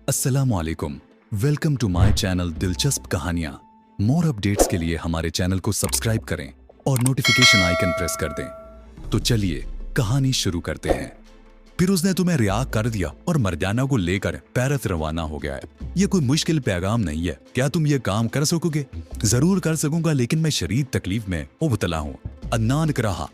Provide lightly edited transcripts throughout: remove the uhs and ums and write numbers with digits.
अस्सलामुअलैकुम। Welcome to my channel दिलचस्प कहानियाँ। मोर अपडेट्स के लिए हमारे चैनल को सब्सक्राइब करें और नोटिफिकेशन आइकन प्रेस कर दें। तो चलिए कहानी शुरू करते हैं। फिर उसने तुम्हें रिहा कर दिया और मर्जाना को लेकर पेरिस रवाना हो गया है। ये कोई मुश्किल पैगाम नहीं है। क्या तुम ये काम कर सकोगे? जरूर कर सकूंगा, लेकिन मैं शदीद तकलीफ में मुब्तला हूँ। अदनान कराहा।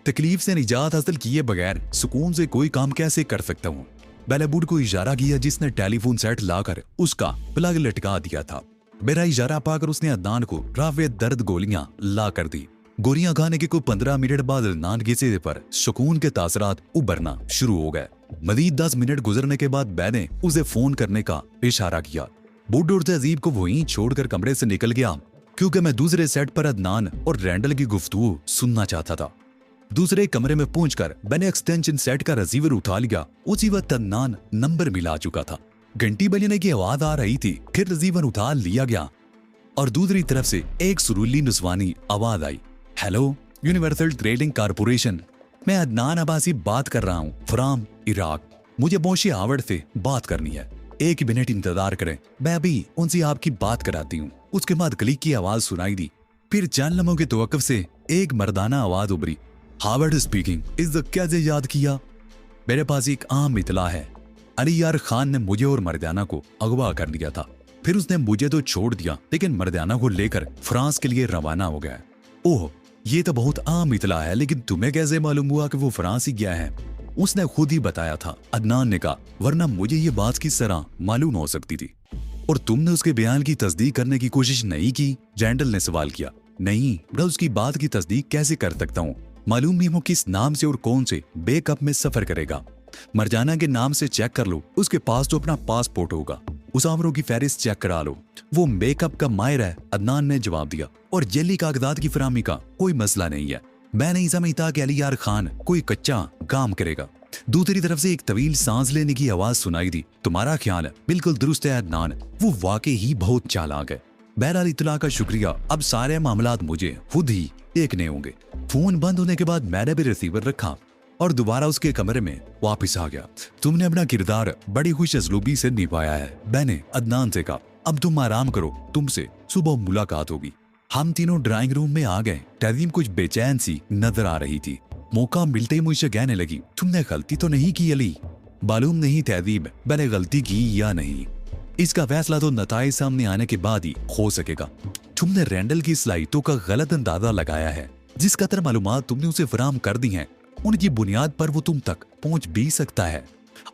तकलीफ से निजात हासिल किए बगैर सुकून से कोई काम कैसे कर सकता हूँ? मैंने बूढ़ को इशारा किया जिसने टेलीफोन सेट लाकर उसका प्लग लटका दिया था। मेरा इशारा पाकर उसने अदनान को रावे दर्द गोलियां ला कर दी। गोलियां खाने के कोई 15 मिनट बाद अदनान के चेहरे पर सुकून के तासरात उभरना शुरू हो गए। मजीद 10 मिनट गुजरने के बाद मैंने उसे फोन करने का इशारा किया। बूढ़ और तहजीब को वहीं छोड़कर कमरे से निकल गया, क्योंकि मैं दूसरे सेट पर अदनान और रैंडल की गुफ्तगू सुनना चाहता था। दूसरे कमरे में पहुंचकर मैंने एक्सटेंशन सेट का रिसीवर उठा लिया। उसी वक्त अदनान नंबर मिला चुका था। घंटी बजने की आवाज आ रही थी। फिर रिसीवर उठा लिया गया और दूसरी तरफ से एक सुरीली नुस्वानी आवाज आई। Hello, universal trading corporation. मैं अदनान अब्बासी बात कर रहा हूँ फ्राम इराक। मुझे मोशी आवड़ से बात करनी है। 1 मिनट इंतजार करें, मैं अभी उनसे आपकी बात कराती हूँ। उसके बाद क्लिक की आवाज सुनाई दी। फिर चंद लम्हों के तवक्कुफ से एक मर्दाना आवाज उभरी। Howard speaking. इज्जत कैसे याद किया? मेरे पास एक आम इतला है। अली यार खान ने मुझे और मर्दाना को अगवा कर लिया था। फिर उसने मुझे तो छोड़ दिया, लेकिन मर्दाना को लेकर फ्रांस के लिए रवाना हो गया। ओह, ये तो बहुत आम इतला है, लेकिन तुम्हें कैसे मालूम हुआ कि वो फ्रांस ही गया है? उसने खुद ही बताया था, अदनान ने कहा, वरना मुझे ये बात किस तरह मालूम हो सकती थी? और तुमने उसके बयान की तस्दीक करने की कोशिश नहीं की? रैंडल ने सवाल किया। नहीं, मैं उसकी बात की तस्दीक कैसे कर सकता हूँ? मालूम नहीं हो किस नाम से और कौन से बेकअप में सफर करेगा। मरजाना के नाम से चेक कर लो, उसके पास तो अपना पासपोर्ट होगा। मुसाफिरों की फहरिस्त चेक करा लो, वो मेकअप का माहिर है, अदनान ने जवाब दिया। और जेली कागजात की फरामी का कोई मसला नहीं है। मैं नहीं समझता कि अली यार खान कोई कच्चा काम करेगा। दूसरी तरफ से एक तवील सांस लेने की आवाज सुनाई दी। तुम्हारा ख्याल है बिल्कुल दुरुस्त है अदनान, वो वाकई ही बहुत चालाक है। बहरहाल इत्तला का शुक्रिया, अब सारे मामलात मुझे खुद ही देखने होंगे। फोन बंद होने के बाद मैंने भी रिसीवर रखा और दोबारा उसके कमरे में वापस आ गया। तुमने अपना किरदार बड़ी खुश असलूबी से निभाया है, मैंने अदनान से कहा। अब तुम आराम करो, तुमसे सुबह मुलाकात होगी। हम तीनों ड्राइंग रूम में आ गए। तहजीब कुछ बेचैन सी नजर आ रही थी। मौका मिलते ही मुझसे कहने लगी, तुमने गलती तो नहीं की अली? मालूम नहीं तहजीब, मैंने गलती की या नहीं, इसका फैसला तो नताइज सामने आने के बाद ही हो सकेगा। तुमने रैंडल की सलाहियतों का गलत अंदाजा लगाया है। जिस कदर मालूमात तुमने उसे फराहम कर दी हैं, उनकी बुनियाद पर वो तुम तक पहुंच भी सकता है।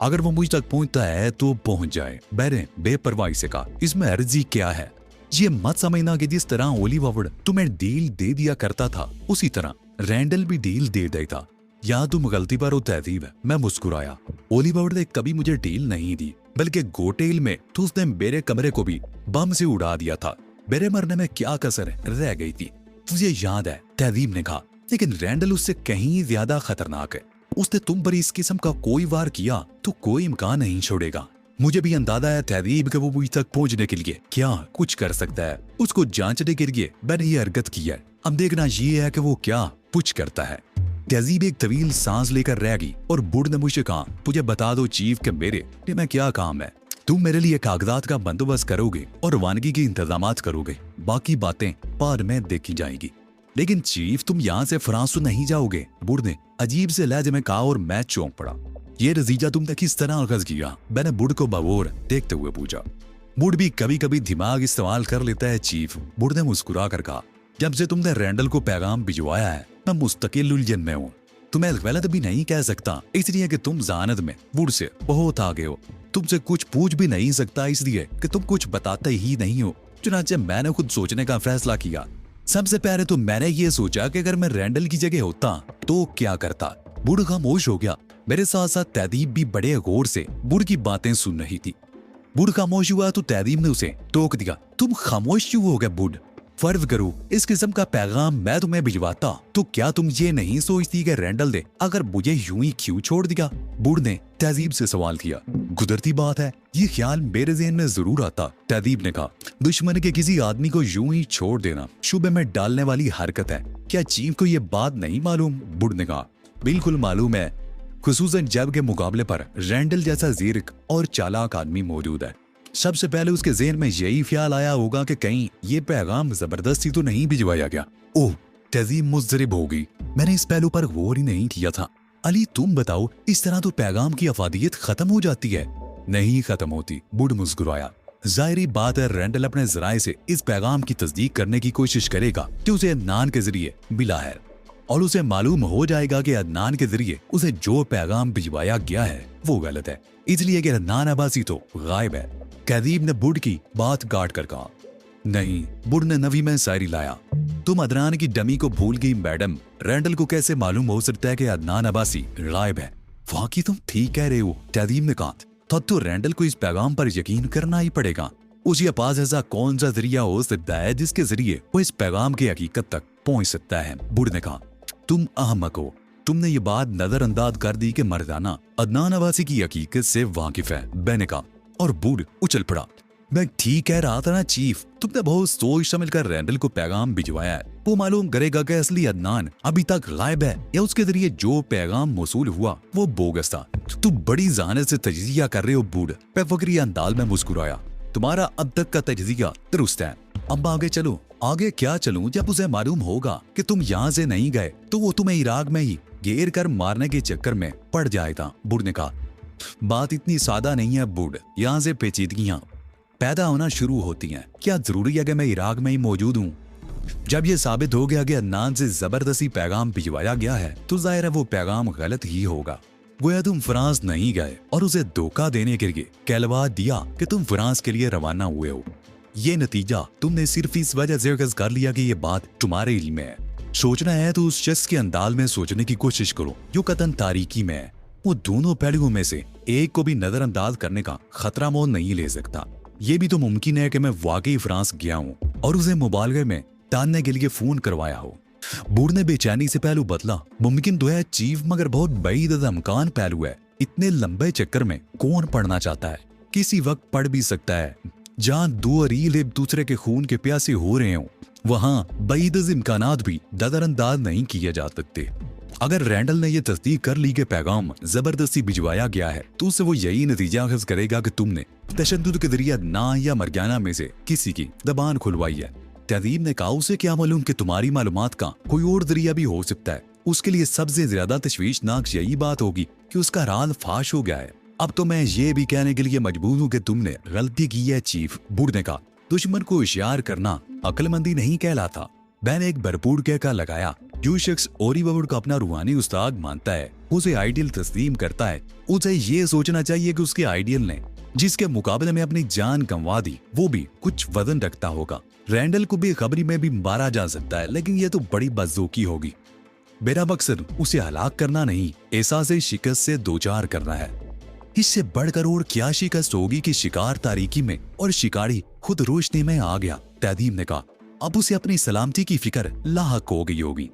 अगर वो मुझ तक पहुंचता है तो पहुंच जाए। मैंने बेपरवाही से कहा, इसमें अर्जी क्या है? ये मत समझना कि जिस तरह ओली वावड़ तुम्हें डील दे दिया करता था, उसी तरह रैंडल भी डील दे देता। या तुम गलती पर हो तहजीब है। मैं मुस्कुराया। ओली वावड़ ने कभी मुझे डील नहीं दी, बल्कि गोटेल में तो उसने मेरे कमरे को भी बम से उड़ा दिया था। मेरे मरने में क्या कसर रह गई थी? तुझे याद है? तहजीब ने कहा। लेकिन रैंडल उससे कहीं ज्यादा खतरनाक है। उसने तुम पर इस किस्म का कोई वार किया तो कोई इम्कान नहीं छोड़ेगा। मुझे भी अंदाजा है तहजीब कि वो मुझ तक पहुंचने के लिए क्या कुछ कर सकता है। उसको जांचने के लिए मैंने ये हरकत की है। अब देखना ये है कि वो क्या कुछ करता है। तहजीब एक तवील सांस लेकर रह गई और बूढ़ ने मुझे कहा, मुझे बता दो चीफ के मेरे में क्या काम है? तुम मेरे लिए कागजात का बंदोबस्त करोगे और रवानगी के इंतजामात करोगे। बाकी बातें बाद में देखी जाएगी। लेकिन चीफ, तुम यहाँ से फ्रांस तो नहीं जाओगे? बूढ़ ने अजीब से लहजे में कहा और मैं चौंक पड़ा। ये नतीजा तुमने किस तरह आगाज किया? मैंने बूढ़ को बगौर देखते हुए पूछा। बूढ़ भी कभी कभी दिमाग इस्तेमाल कर लेता है चीफ, बूढ़ ने मुस्कुरा कर कहा। जब से तुमने रैंडल को पैगाम भिजवाया है, मैं मुस्तकिल उलझन में हूँ। तुम्हें गलत भी नहीं कह सकता, इसलिए कि तुम जानत में बूढ़ से बहुत आगे हो। तुमसे कुछ पूछ भी नहीं सकता, इसलिए कि तुम कुछ बताते ही नहीं हो। चुनांचे मैंने खुद सोचने का फैसला किया। सबसे पहले तो मैंने ये सोचा कि अगर मैं रैंडल की जगह होता तो क्या करता। बूढ़ खामोश हो गया। मेरे साथ साथ तहजीब भी बड़े गौर से बूढ़ की बातें सुन रही थी। बूढ़ खामोश हुआ तो तहजीब ने उसे टोक दिया। तुम खामोश क्यों हो गए बूढ़? फर्ज करो इस किस्म का पैगाम मैं तुम्हें भिजवाता तो क्या तुम ये नहीं सोचती कि रैंडल दे अगर मुझे यूं ही क्यों छोड़ दिया? बूढ़ ने तहजीब से सवाल किया। गुजरती बात है, ये ख्याल मेरे ज़हन में जरूर आता। तहजीब ने कहा, दुश्मन के किसी आदमी को यूं ही छोड़ देना शुबे में डालने वाली हरकत है। क्या चीफ को ये बात नहीं मालूम? बूढ़ ने कहा, बिल्कुल मालूम है। खुसूसन जब के मुकाबले पर रैंडल जैसा ज़ीरक और चालाक आदमी मौजूद है। सबसे पहले उसके ज़हन में यही ख्याल आया होगा कि कहीं ये पैगाम जबरदस्ती तो नहीं भिजवाया गया। ओह, तज़ीम मुज़रिब होगी, मैंने इस पहलू पर गौर ही नहीं किया था। अली तुम बताओ, इस तरह तो पैगाम की अफादियत खत्म हो जाती है। नहीं खत्म होती, बुढ़ मुस्कुराया। जाहिरी बात है रैंडल अपने जराए से इस पैगाम की तस्दीक करने की कोशिश करेगा कि उसे अदनान के जरिए मिला है, और उसे मालूम हो जाएगा कि अदनान के जरिए उसे जो पैगाम भिजवाया गया है वो गलत है, इसलिए कि अदनान अब्बासी तो गायब है। कैदीब ने बुढ़ की बात काट कर कहा। नहीं, बुढ़ ने नवी में शायरी लाया। तुम अदनान की डमी को भूल गई मैडम। रैंडल को कैसे मालूम हो सकता है कि अदनान अब्बासी गायब है? वाकई तुम ठीक कह रहे हो, कैदीब ने कहा। तो रैंडल को इस पैगाम पर यकीन करना ही पड़ेगा। उसके पास ऐसा कौन सा जरिया हो सकता है जिसके जरिए वो इस पैगाम की हकीकत तक पहुंच सकता है? बुढ़ ने कहा। तुम अहमक हो, तुमने ये बात नजरअंदाज कर दी कि मर्दाना अदनान अब्बासी की हकीकत से वाकिफ है, मैंने कहा, और बूढ़ उछल पड़ा। मैं ठीक कह रहा था ना चीफ, तुमने बहुत सोच समझ कर रैंडल को पैगाम भिजवाया है। वो मालूम करेगा कि असली अदनान अभी तक गायब है या उसके जरिए जो पैगाम मौसूल हुआ वो बोगस था। तुम बड़ी जहानत से तजजिया कर रहे हो बूढ़, मैं फकरी अंदाज में मुस्कुराया। तुम्हारा अब तक का तजजिया दुरुस्त है, अब आगे चलो। आगे क्या चलूं? जब उसे मालूम होगा कि तुम यहाँ से नहीं गए तो वो तुम्हें इराक में ही घेर कर मारने के चक्कर में पड़ जाएगा, बूढ़ ने कहा। बात इतनी सादा नहीं है बूढ़, यहाँ से पेचीदगियां पैदा होना शुरू होती हैं। क्या जरूरी है कि मैं इराक में ही मौजूद हूँ? जब यह साबित हो गया कि अदनान से जबरदस्ती पैगाम भिजवाया गया है तो जाहिर है वो पैगाम गलत ही होगा। गोया तुम फ्रांस नहीं गए और उसे धोखा देने के लिए कहलवा दिया कि तुम फ्रांस के लिए रवाना हुए हो। ये नतीजा तुमने सिर्फ इस वजह से अखज़ कर लिया कि ये बात तुम्हारे इल्म में है। सोचना है तो उस शख्स के अंदाज में सोचने की कोशिश करो जो कतन तारीकी में है। वो दोनों पहलुओं में से एक को भी नजरअंदाज करने का खतरा मोल नहीं ले सकता। ये भी तो मुमकिन है कि मैं वाकई फ्रांस गया हूँ और उसे मुबालगे में तानने के लिए फोन करवाया हो। बूढ़ ने बेचैनी से पहलू बदला। मुमकिन तो है चीफ, मगर बहुत बईद अमकान पहलू है। इतने लंबे चक्कर में कौन पढ़ना चाहता है? किसी वक्त पढ़ भी सकता है। जहाँ दो अरील एक दूसरे के खून के प्यासे हो रहे हो, वहाँ बईद इम्कानात भी नजरअंदाज नहीं किए जा सकते। अगर रैंडल ने यह तस्दीक कर ली कि पैगाम जबरदस्ती भिजवाया गया है तो उससे वो यही नतीजा अखज़ करेगा कि तुमने तशद्दुद के जरिए ना या मरजाना में से किसी की जबान खुलवाई है। तहजीब ने कहा, उसे क्या मालूम कि तुम्हारी मालूमात का कोई और जरिया भी हो सकता है। उसके लिए सबसे ज्यादा तशवीशनाक यही बात होगी कि उसका राज फाश हो गया है। अब तो मैं ये भी कहने के लिए मजबूर हूँ कि तुमने गलती की है चीफ, बूढ़ ने कहा। दुश्मन को होशियार करना अक्लमंदी नहीं कहलाता। मैंने एक भरपूर कहका लगाया। जो शख्स ओरी बबुड़ को अपना रूहानी उस्ताद मानता है, उसे आइडियल तस्लीम करता है, उसे ये सोचना चाहिए कि उसके आइडियल ने जिसके मुकाबले में अपनी जान गंवा दी वो भी कुछ वजन रखता होगा। रैंडल को बेखबरी में भी मारा जा सकता है, लेकिन यह तो बड़ी बदजोकी होगी। मेरा मकसद उसे हलाक करना नहीं, एहसास शिकस्त से दो चार करना है। इससे बढ़कर और क्या शिकस्त होगी कि शिकार तारीकी में और शिकारी खुद रोशनी में आ गया, तहजीब ने कहा। अब उसे अपनी सलामती की फिक्र लाहक हो गई होगी।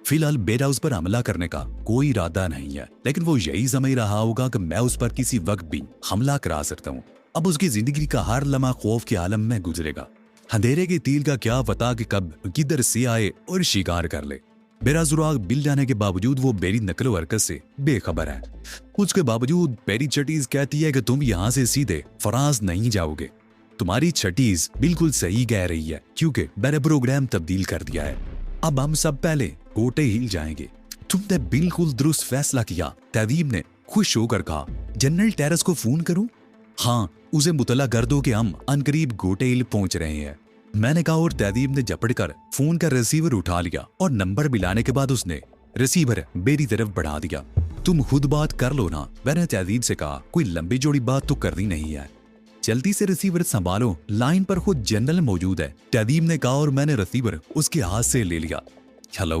फिलहाल मेरा उस पर हमला करने का कोई इरादा नहीं है, लेकिन वो यही समझ रहा होगा कि मैं उस पर किसी वक्त भी हमला करा सकता हूँ। अब उसकी जिंदगी का हर लम्हा खौफ के आलम में गुजरेगा। अंधेरे के तीर का क्या पता कि कब किधर से आए और शिकार कर ले। मेरा सुराग मिल जाने के बावजूद वो मेरी नकलो हरकत से बेखबर है। उसके बावजूद मेरी छटीज कहती है कि तुम यहाँ से सीधे फ्रांस नहीं जाओगे। तुम्हारी छटीज बिल्कुल सही कह रही है, क्योंकि मैंने प्रोग्राम तब्दील कर दिया है। अब हम सब पहले कोटे हिल जाएंगे। तुमने बिल्कुल दुरुस्त फैसला किया, तहजीब ने खुश होकर कहा। जनरल टेरेस को फोन करूं? हाँ, उसे मुतला कर दो कि हम अनकरीब गोटे हिल पहुंच रहे हैं, मैंने कहा। और तहजीब ने झपट कर फोन का रिसीवर उठा लिया और नंबर मिलाने के बाद उसने रिसीवर मेरी तरफ बढ़ा दिया। तुम खुद बात कर लो ना, मैंने तहजीब से कहा। कोई लंबी जोड़ी बात तो करनी नहीं है। जल्दी से रिसीवर संभालो, लाइन पर खुद जनरल मौजूद है, तहजीब ने कहा। और मैंने रिसीवर उसके हाथ से ले लिया। हेलो,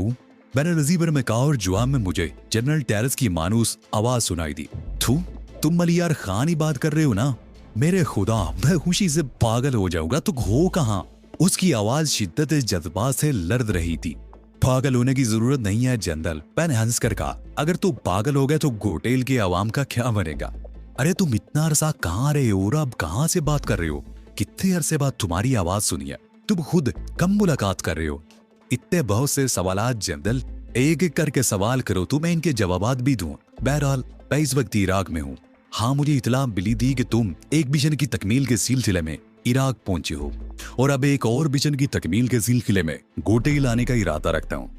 मैंने रिसीवर में कहा और जवाब में मुझे जनरल टेरेस की मानूस आवाज सुनाई दी। तुम मलियार खान ही बात कर रहे हो ना? मेरे खुदा, मैं खुशी से पागल हो जाऊंगा। तो हो कहाँ? उसकी आवाज शिद्दत जज्बात से लर्द रही थी। पागल होने की जरूरत नहीं है जनरल, मैंने हंस कर कहा। अगर तू पागल हो गया तो गोटेल के आवाम का क्या बनेगा? अरे तुम इतना अरसा कहाँ रहे हो और अब कहाँ से बात कर रहे हो? कितने अरसे बाद तुम्हारी आवाज सुनी है। तुम खुद कम मुलाकात कर रहे हो। इतने बहुत से सवालात जनरल, एक एक करके सवाल करो तो मैं इनके जवाबात भी दूं। बहरहाल मैं इस वक्त इराक में हूँ। हाँ, मुझे इतला मिली थी कि तुम एक मिशन की तकमील के सिलसिले में इराक पहुंचे हो और अब एक और मिशन की तकमील के सिलसिले में गोटे लाने का इरादा रखता हूँ।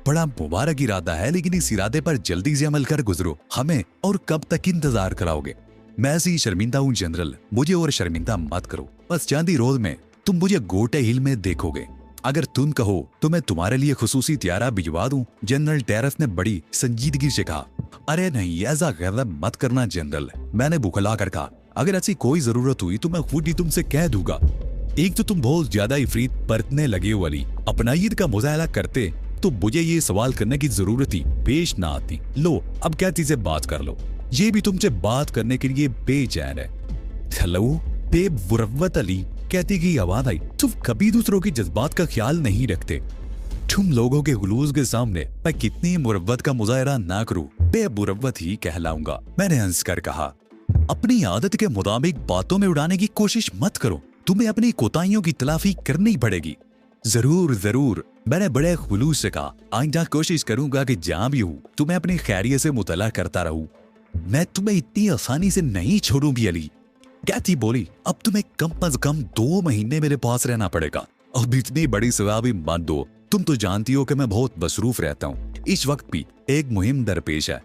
बड़ा मुबारक इरादा है, लेकिन इस इरादे पर जल्दी से अमल कर गुजरो। हमें और कब तक इंतजार कराओगे? मैं ऐसे ही शर्मिंदा हूँ जनरल, मुझे और शर्मिंदा मत करो। बस चांदी रोड में तुम मुझे गोटे हिल में देखोगे। अगर तुम कहो तो मैं तुम्हारे लिए खुसूसी त्यारा भिजवा दूं। जनरल टेरस ने बड़ी संजीदगी से कहा। अरे नहीं, ऐसा गज़ब मत करना जनरल, मैंने बुखला कर कहा। अगर ऐसी कोई जरूरत हुई तो मैं खुद ही तुमसे कह दूंगा। एक तो तुम बहुत ज्यादा इफरीत बरतने लगे हो अली, अपनायत का मुजाहरा करते तो मुझे ये सवाल करने की जरूरत ही पेश ना आती। लो अब क्या चीजें बात कर लो, ये भी तुमसे बात करने के लिए बेचैन है। हेलो बेमुरव्वत अली, कहती की आवाज आई। तुम कभी दूसरों के जज्बात का ख्याल नहीं रखते। तुम लोगों के हुलूस के सामने मैं कितनी मुरव्वत का मुजाहरा ना करूं, बेमुरव्वत ही कहलाऊंगा। मैंने हंस कर कहा, अपनी आदत के मुताबिक बातों में उड़ाने की कोशिश मत करो, तुम्हें अपनी कोताहियों की तलाफी करनी पड़ेगी। जरूर जरूर, मैंने बड़े खुलूस से कहा। आइंदा कोशिश करूंगा कि जहां भी हूं तुम्हें अपनी खैरियत से मुतला करता रहूं। मैं तुम्हें इतनी आसानी से नहीं छोड़ूं भी अली, कहती बोली। अब तुम्हें कम अज कम 2 महीने मेरे पास रहना पड़ेगा। अब इतनी बड़ी सजा भी मत दो, तुम तो जानती हो कि मैं बहुत मसरूफ रहता हूँ। इस वक्त भी एक मुहिम दरपेश है।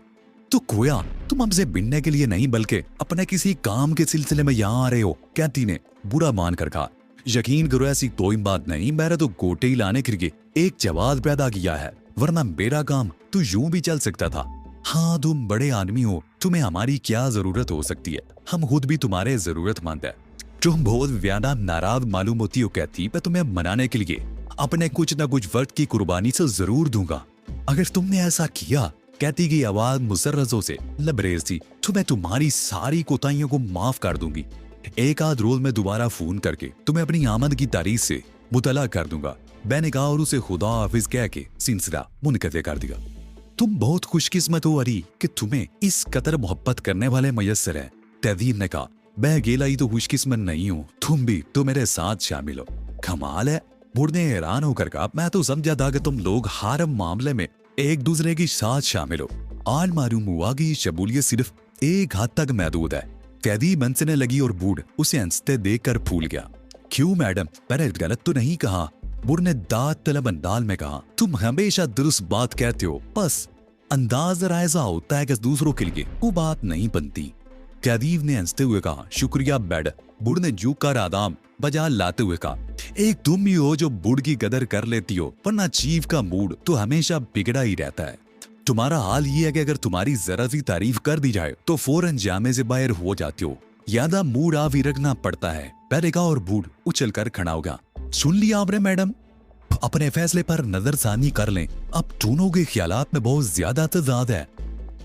तो खोया, तुम हमसे भिड़ने के लिए नहीं बल्कि अपने किसी काम के सिलसिले में यहाँ आ रहे हो, कहती ने बुरा मान कर कहा। यकीन करो ऐसी कोई बात नहीं, मैंने तो गोटे ही लाने के लिए एक जवाब पैदा किया है, वरना मेरा काम तो यूं भी चल सकता था। हाँ, तुम बड़े आदमी हो, तुम्हें हमारी क्या जरूरत हो सकती है, हम खुद भी तुम्हारे जरूरतमंद है। तुम बहुत ज्यादा नाराज मालूम होती हो, कहती मैं तुम्हें मनाने के लिए अपने कुछ न कुछ वक्त की कुर्बानी से जरूर दूंगा अगर तुमने ऐसा किया, कहती की आवाज मुसर्रजों से लबरेज थी। तो मैं तुम्हारी सारी कोताहियों को माफ कर दूंगी। एक आध रोज में दोबारा फोन करके तुम्हें अपनी आमद की तारीख से मुतला कर दूंगा। मैंने कहा और उसे खुदा हाफिज कह के सिलसिला मुनक़ते कर दिया। तुम बहुत खुशकिस्मत हो अली कि तुम्हें इस कदर मोहब्बत करने वाले मयस्सर है, तहदीब ने कहा। मैं अकेला ही तो खुशकिस्मत नहीं हूँ, तुम भी तो मेरे साथ शामिल हो। कमाल है, बूढ़ ने हैरान होकर कहा। मैं तो समझा था कि तुम लोग हर मामले में एक दूसरे के साथ शामिल हो। आज मालूम हुआ कि शमूलियत सिर्फ एक हद तक महदूद है। तहदीब हंसने लगी और बूढ़ उसे हंसते देखकर फूल गया। क्यों मैडम, मैंने गलत तो नहीं कहा? बूढ़ ने दाद तलब अंदाज में कहा। तुम हमेशा दुरुस्त बात कहते हो, बस अंदाज जरा ऐसा होता है कि दूसरों के लिए वो बात नहीं बनती। तहदीब ने हंसते हुए कहा। शुक्रिया मैडम, बूढ़ ने झुक कर आदाम बजा लाते हुए कहा। एक तुम ही हो जो बूढ़ की कदर कर लेती हो, वरना चीफ का मूड तो हमेशा बिगड़ा ही रहता है। तुम्हारा हाल ये है कि अगर तुम्हारी जरा सी तारीफ कर दी जाए तो फौरन जामे से बाहर हो जाते हो। यादा मूड आप ही रखना पड़ता है, पहले कहा और बूढ़ उछल कर खड़ा होगा। सुन लिया आपने मैडम, अपने फैसले पर नजरसानी कर लें। अब दोनों के ख्यालात में बहुत ज्यादा तजाद है।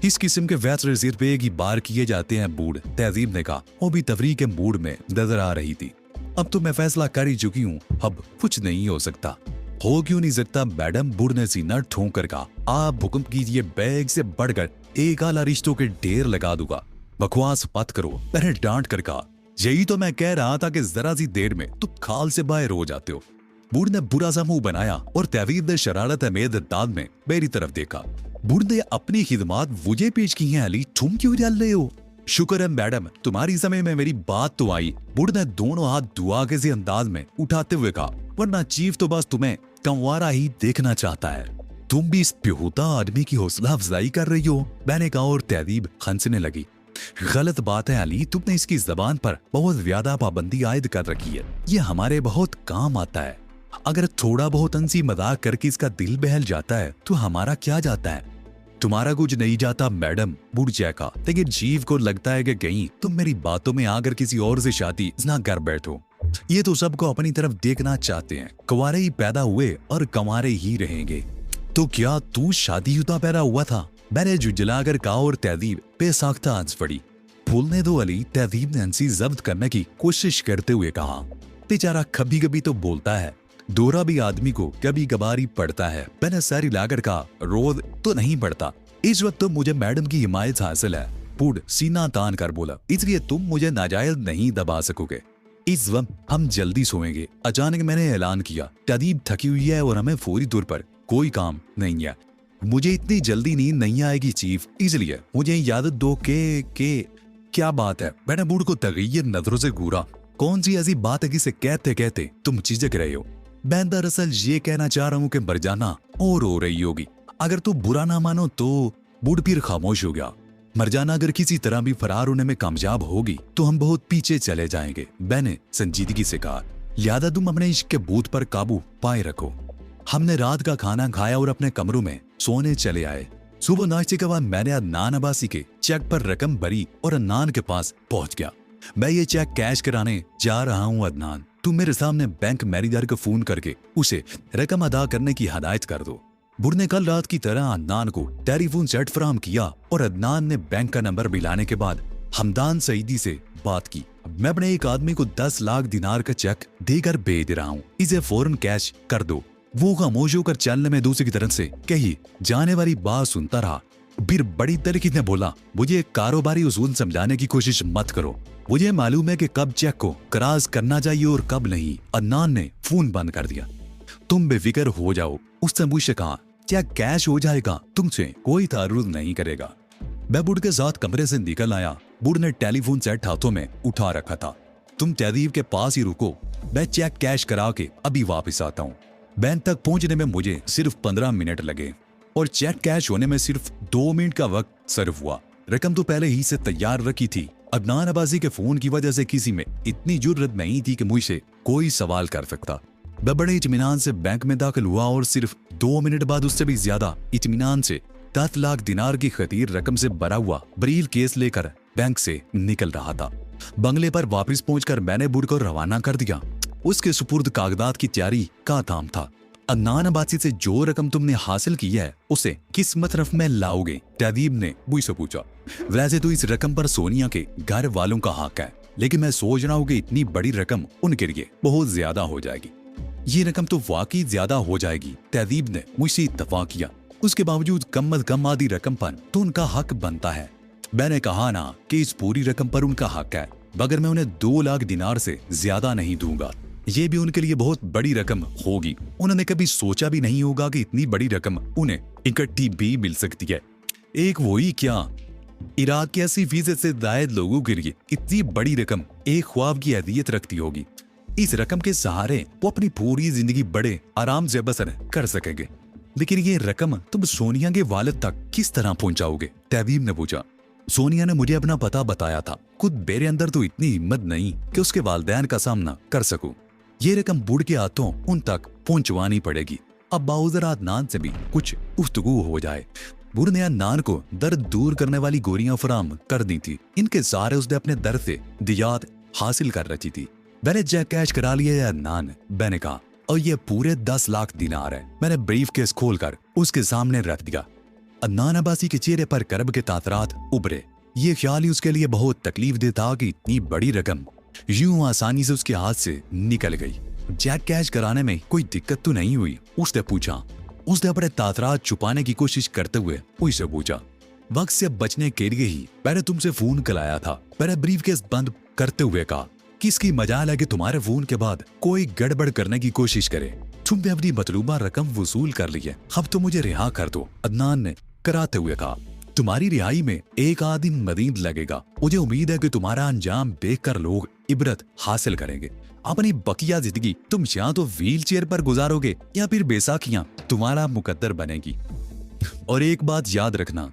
इस किस्म के फैसले सिर्फ एक ही बार किए जाते हैं बूढ़, तहजीब ने कहा। वो भी तफरीह के मूड में नजर आ रही थी। अब तो मैं फैसला कर ही चुकी हूँ, अब कुछ नहीं हो सकता। हो क्यों नहीं सकता मैडम, बूढ़ ने सीना ठोंक कर कहा। आप हुक्म कीजिए, बैग से बढ़कर एक आला रिश्तों के ढेर लगा दूंगा। बकवास मत करो, मैंने डांट कर कहा। यही तो मैं कह रहा था कि जरा सी देर में तुम खाल से बाहर हो जाते हो। बूढ़ ने बुरा सा मुंह बनाया और तहवीद ने शरारत अमेद अंदाज में मेरी तरफ देखा। बूढ़ ने अपनी खिदमात मुझे पेश की हैं अली, तुम क्यों जल रहे हो? शुक्र है मैडम, तुम्हारी समय में मेरी बात तो आई। बूढ़ ने दोनों हाथ दुआ के से अंदाज में उठाते हुए कहा, वरना चीफ तो बस तुम्हें कंवारा ही देखना चाहता है। तुम भी इस बेहुदा आदमी की हौसला अफजाई कर रही हो, मैंने कहा और तहदीब हंसने लगी। गलत बात है अली, तुमने इसकी जबान पर बहुत ज्यादा पाबंदी आयद कर रखी है। ये हमारे बहुत काम आता है। अगर थोड़ा बहुत हंसी मजाक करके इसका दिल बहल जाता है तो हमारा क्या जाता है? तुम्हारा कुछ नहीं जाता मैडम, बूढ़ चैका। लेकिन चीफ को लगता है कि कहीं तुम मेरी बातों में आकर किसी और से शादी ना कर बैठो। ये तो सबको अपनी तरफ देखना चाहते हैं। कुंवारे ही पैदा हुए और कुंवारे ही रहेंगे। तो क्या तू शादीशुदा पैदा हुआ था? मैंने जुझलाकर कहा और तहदीब बेसाख्ता हंस पड़ी। भूलने दो अली, तहदीब ने हंसी जब्त करने की कोशिश करते हुए कहा। बेचारा कभी कभी तो बोलता है, दौरा भी आदमी को कभी कभार ही पड़ता है। मैंने सर हिलाकर कहा, रोज तो नहीं पड़ता। इस वक्त तो मुझे मैडम की हिमायत हासिल है। बूढ़ सीना तान कर बोला, इसलिए तुम मुझे नाजायज नहीं दबा सकोगे। इस वक्त हम जल्दी सोएंगे। अचानक मैंने ऐलान किया, तहदीब थकी हुई है और हमें फौरी तौर पर कोई काम नहीं है। मुझे इतनी जल्दी नींद नहीं आएगी चीफ, इसलिए मुझे इजाजत दो के क्या बात है? मैंने बूढ़ को तगैर नजरों से घूरा। कौन सी ऐसी बात है जिसे कहते कहते तुम झिझक रहे हो? मैं दरअसल ये कहना चाह रहा हूँ कि मरजाना और रो रही होगी। अगर तू बुरा ना मानो तो। बूढ़ फिर खामोश हो गया। मरजाना अगर किसी तरह भी फरार होने में कामयाब होगी तो हम बहुत पीछे चले जाएंगे, मैंने संजीदगी से कहा। लिहाजा तुम अपने इश्क के भूत पर काबू पाए रखो। हमने रात का खाना खाया और अपने कमरों में सोने चले आए। सुबह नाश्ते के बाद मैंने अदनान अब्बासी के चेक पर रकम भरी और अदनान के पास पहुंच गया। मैं ये चेक कैश कराने जा रहा हूँ अदनान, तुम मेरे सामने बैंक मैनेजर को फोन करके उसे रकम अदा करने की हदायत कर दो। बुढ़ ने कल रात की तरह अदनान को टेलीफोन सेट फराहम किया और अदनान ने बैंक का नंबर मिलाने के बाद हमदान सईदी से बात की। मैं अपने एक आदमी को 10 लाख दिनार का चेक देकर भेज रहा हूँ, इसे फौरन कैश कर दो। वो खामोश होकर चलने में दूसरी तरफ से कही जाने वाली बात सुनता रहा। फिर बड़ी तरीके ने बोला, मुझे कारोबारी उसूल समझाने की कोशिश मत करो। मुझे मालूम है कि कब चेक को कराज करना चाहिए और कब नहीं। अदनान ने फोन बंद कर दिया। तुम बेफिक्र हो जाओ, उसने मुझसे कहा, चेक कैश हो जाएगा, तुमसे कोई तारुद नहीं करेगा। मैं बुढ़ के साथ कमरे से निकल आया। बुढ़ ने टेलीफोन सेट हाथों में उठा रखा था। तुम तहदीब के पास ही रुको, मैं चेक कैश करा के अभी वापस आता हूँ। बैंक तक पहुंचने में मुझे सिर्फ 15 मिनट लगे और चेक कैश होने में सिर्फ 2 मिनट का वक्त सर्व हुआ। रकम तो पहले ही से तैयार रखी थी। अदनान अब्बासी के फोन की वजह से किसी में इतनी जुर्रत नहीं थी कि मुझसे कोई सवाल कर सकता। मैं बड़े इत्मीनान से बैंक में दाखिल हुआ और सिर्फ 2 मिनट बाद उससे भी ज्यादा इत्मीनान से 10 लाख दिनार की खतीर रकम से भरा हुआ ब्रीफ केस लेकर बैंक से निकल रहा था। बंगले पर वापस पहुंचकर मैंने बुढ़ को रवाना कर दिया। उसके सुपुर्द कागजात की तैयारी का काम था। अदनान अब्बासी से जो रकम तुमने हासिल की है उसे किस मतरफ में लाओगे? तहदीब ने मुझसे पूछा। वैसे तो इस रकम पर सोनिया के घर वालों का हक है, लेकिन मैं सोच रहा हूँ कि इतनी बड़ी रकम उनके लिए बहुत ज्यादा हो जाएगी। ये रकम तो वाकई ज्यादा हो जाएगी। तहदीब ने मुझसे इत्तफाक किया। उसके बावजूद कम अज कम आधी रकम पर तो उनका हक बनता है। मैंने कहा ना कि इस पूरी रकम पर उनका हक है, मगर मैं उन्हें 2 लाख दिनार से ज्यादा नहीं दूंगा। ये भी उनके लिए बहुत बड़ी रकम होगी। उन्होंने कभी सोचा भी नहीं होगा कि इतनी बड़ी रकम उन्हें इकट्ठी भी मिल सकती है। एक वही क्या, इराक के 80% से जायद लोगों के लिए इतनी बड़ी रकम एक ख्वाब की हैसियत रखती होगी। इस रकम के सहारे वो अपनी पूरी जिंदगी बड़े आराम से बसर कर सकेंगे। लेकिन ये रकम तुम सोनिया के वालिद तक किस तरह पहुंचाओगे? तहदीब ने पूछा। सोनिया ने मुझे अपना पता बताया था। खुद मेरे अंदर तो इतनी हिम्मत नहीं कि उसके वालिदैन का सामना कर सकूं। ये रकम बूढ़ के हाथों उन तक पहुंचवानी पड़ेगी। अब बाउजर अदनान से भी कुछ गुफ्तगू हो जाए। बूढ़ ने अदनान को दर्द दूर करने वाली गोलियां फराम कर दी थी। इनके सहारे उसने अपने दर्द से दियात हासिल कर रखी थी। मैंने चेक कैश करा लिया है अदनान, मैंने कहा, और ये पूरे 10 लाख दिनार है। मैंने ब्रीफ केस खोलकर उसके सामने रख दिया। अदनान अब्बासी के चेहरे पर कर्ब के तातरात उभरे। ये ख्याल ही उसके लिए बहुत तकलीफदेह था कि इतनी बड़ी रकम यूं आसानी से उसके हाथ से निकल गई। चेक कैश कराने में कोई दिक्कत तो नहीं हुई? उसने पूछा। उसने अपने तातरात छुपाने की कोशिश करते हुए उससे पूछा। वक्त से बचने के लिए ही मैंने तुमसे फोन कराया था। मैंने ब्रीफ केस बंद करते हुए कहा, किसकी मजाल है कि तुम्हारे फोन के बाद कोई गड़बड़ करने की कोशिश करे? तुमने अपनी मतलूबा रकम वसूल कर ली है, अब तो मुझे रिहा कर दो, अदनान ने कराते हुए कहा। तुम्हारी रिहाई में एक आध दिन मजीद लगेगा। मुझे उम्मीद है कि तुम्हारा अंजाम देखकर लोग इबरत हासिल करेंगे। अपनी बकिया जिंदगी तुम या तो व्हील चेयर पर गुजारोगे या फिर बैसाखियां तुम्हारा मुकद्दर बनेगी। और एक बात याद रखना,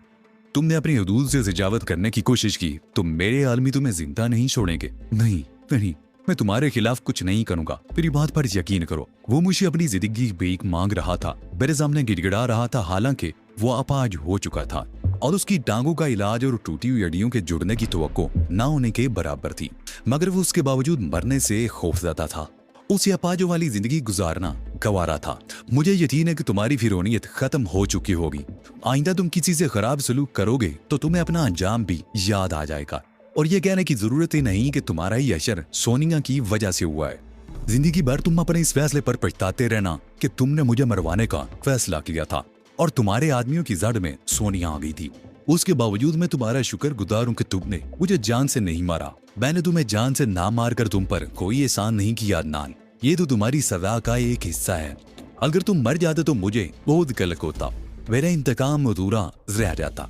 तुमने अपनी हदूद से तजावत करने की कोशिश की तो मेरे आलमी तुम्हें जिंदा नहीं छोड़ेंगे। नहीं, मैं तुम्हारे खिलाफ कुछ नहीं करूंगा, मेरी बात पर यकीन करो। वो मुझे अपनी जिंदगी की भीख मांग रहा था, मेरे सामने गिड़गिड़ा रहा था, हालांकि वो अपाहिज हो चुका था और उसकी टांगों का इलाज और टूटी हुई हड्डियों के जुड़ने की तवक्को ना होने के बराबर थी, मगर वो उसके बावजूद मरने से खौफजदा था। उसे अपाहिजों वाली जिंदगी गुजारना गवारा था। मुझे यकीन है कि तुम्हारी फिरौनियत खत्म हो चुकी होगी। आइंदा तुम किसी से खराब सलूक करोगे तो तुम्हें अपना अंजाम भी याद आ जाएगा। और ये कहने की जरूरत ही नहीं कि तुम्हारा ही अशर सोनिया की वजह से हुआ है। जिंदगी भर तुम अपने इस फैसले पर पछताते रहना कि तुमने मुझे मरवाने का फैसला किया था और तुम्हारे आदमियों की जड़ में सोनिया आ गई थी। उसके बावजूद मैं तुम्हारा शुक्र गुजार हूं कि तुमने मुझे जान से नहीं मारा। मैंने तुम्हें जान से ना मारकर तुम पर कोई एहसान नहीं किया अदनान, ये तो तुम्हारी सजा का एक हिस्सा है। अगर तुम मर जाते तो मुझे बहुत गलत होता। मेरा इंतकाम अधूरा रह जाता।